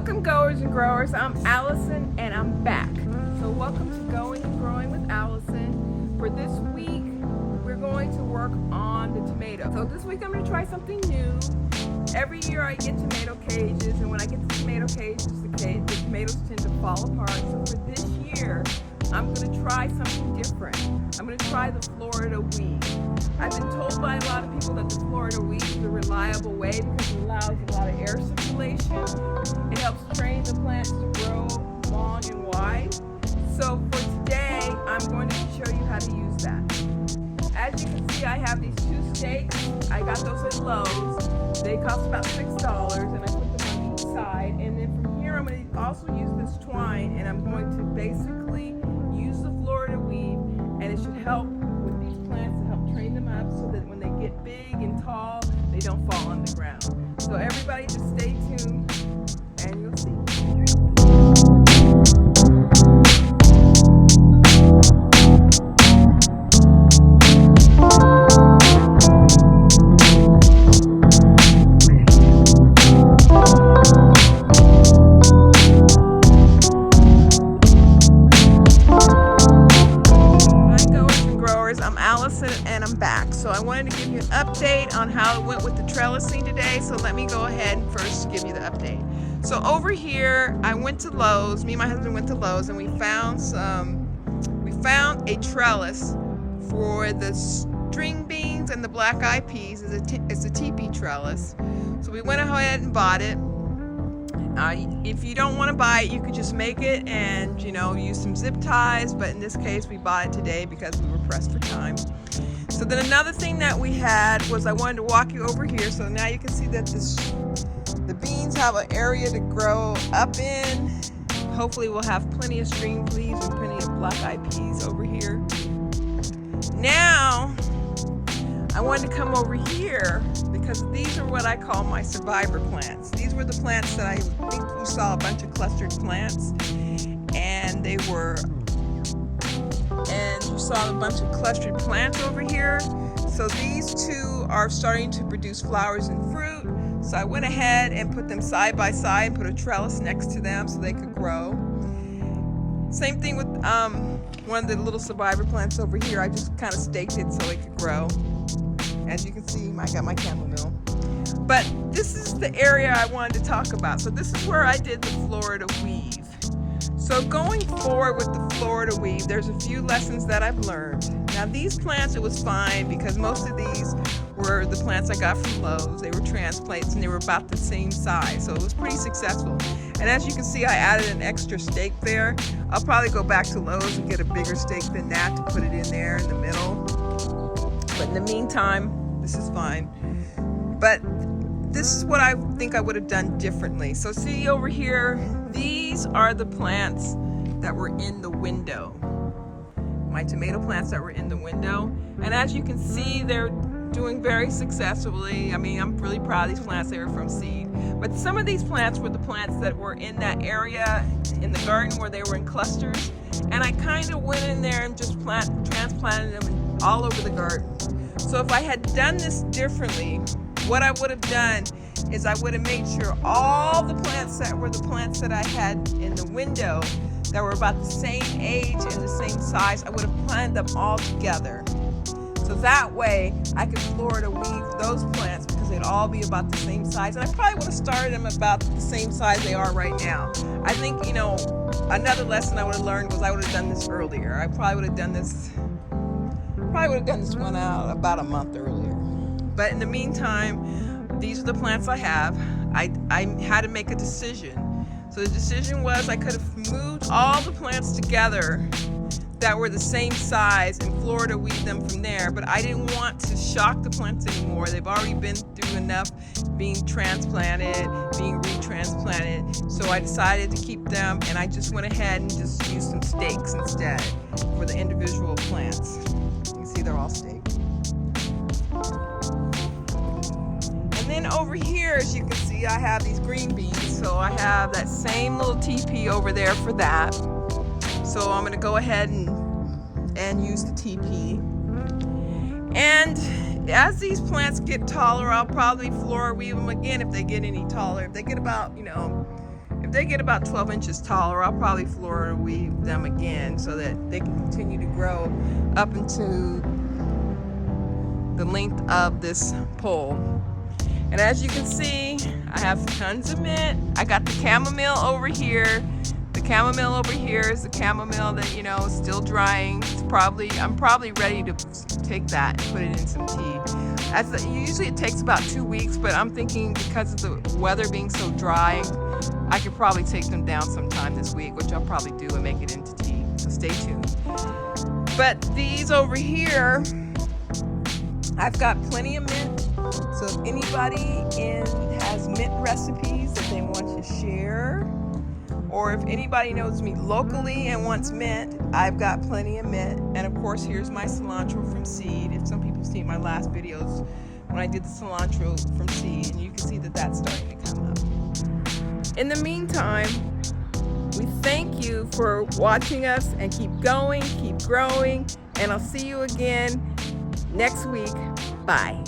Welcome goers and growers, I'm Allison and I'm back. So welcome to Going and Growing with Allison. For this week, we're going to work on the tomato. So this week I'm going to try something new. Every year I get tomato cages, and when I get the tomato cages, the tomatoes tend to fall apart. So for this year, I'm going to try something different. I'm going to try the Florida weed. I've been told by a lot of people that the Florida weed is a reliable way because it allows a lot of air circulation. It helps train the plants to grow long and wide. So for today, I'm going to show you how to use that. As you can see, I have these two stakes. I got those at Lowe's. They cost about $6, and I put them on each side. And then from here, I'm going to also use this twine, and I'm going to basically use the Florida weed, and it should help with these plants to help train them up so that when they get big and tall, they don't fall on the ground. So everybody just stay tuned, and you'll see. And I'm back. So I wanted to give you an update on how it went with the trellising today. So let me go ahead and first give you the update. So over here, I went to Lowe's. Me and my husband went to Lowe's, and we found a trellis for the string beans and the black eyed peas. It's a teepee trellis. So we went ahead and bought it. If you don't want to buy it, you could just make it and use some zip ties, but in this case we bought it today because we were pressed for time. So then another thing that we had was I wanted to walk you over here. So now you can see that the beans have an area to grow up in. Hopefully we'll have plenty of string peas and plenty of black eyed peas over here. Now I wanted to come over here because these are what I call my survivor plants. These were the plants that I think you saw a bunch of clustered plants, and you saw a bunch of clustered plants over here. So these two are starting to produce flowers and fruit. So I went ahead and put them side by side and put a trellis next to them so they could grow. Same thing with one of the little survivor plants over here. I just kind of staked it so it could grow. As you can see, I got my candle mill. But this is the area I wanted to talk about. So this is where I did the Florida weave. So going forward with the Florida weave, there's a few lessons that I've learned. Now these plants, it was fine because most of these were the plants I got from Lowe's. They were transplants and they were about the same size. So it was pretty successful. And as you can see, I added an extra stake there. I'll probably go back to Lowe's and get a bigger stake than that to put it in there in the middle. But in the meantime, this is fine. But this is what I think I would have done differently. So see over here, these are the plants that were in the window. My tomato plants that were in the window. And as you can see, they're doing very successfully. I mean, I'm really proud of these plants. They were from seed. But some of these plants were the plants that were in that area in the garden where they were in clusters. And I kind of went in there and just transplanted them all over the garden. So if I had done this differently, what I would have done is I would have made sure all the plants that were the plants that I had in the window that were about the same age and the same size, I would have planted them all together. So that way I could Florida weave those plants because they'd all be about the same size. And I probably would have started them about the same size they are right now. I think, another lesson I would have learned was I would have done this earlier. I probably would have done this one out about a month earlier. But in the meantime, these are the plants I have. I had to make a decision. So the decision was I could have moved all the plants together that were the same size and Florida weave them from there, but I didn't want to shock the plants anymore. They've already been through enough being transplanted, being retransplanted, so I decided to keep them, and I just went ahead and just used some stakes instead for the individual plants. You can see they're all staked. And then over here, as you can see, I have these green beans, so I have that same little teepee over there for that. So I'm going to go ahead and use the teepee. And as these plants get taller, I'll probably Florida weave them again if they get any taller. If they get about, if they get about 12 inches taller, I'll probably floor weave them again so that they can continue to grow up into the length of this pole. And as you can see, I have tons of mint. I got the chamomile over here. The chamomile over here is the chamomile that, you know, is still drying. I'm probably ready to take that and put it in some tea. Usually it takes about 2 weeks, but I'm thinking because of the weather being so dry, I could probably take them down sometime this week, which I'll probably do and make it into tea. So stay tuned. But these over here, I've got plenty of mint. So if anybody has mint recipes that they want to share, or if anybody knows me locally and wants mint, I've got plenty of mint. And of course, here's my cilantro from seed. If some people see my last videos when I did the cilantro from seed, and you can see that that's starting to come up. In the meantime, we thank you for watching us, and keep going, keep growing, and I'll see you again next week. Bye.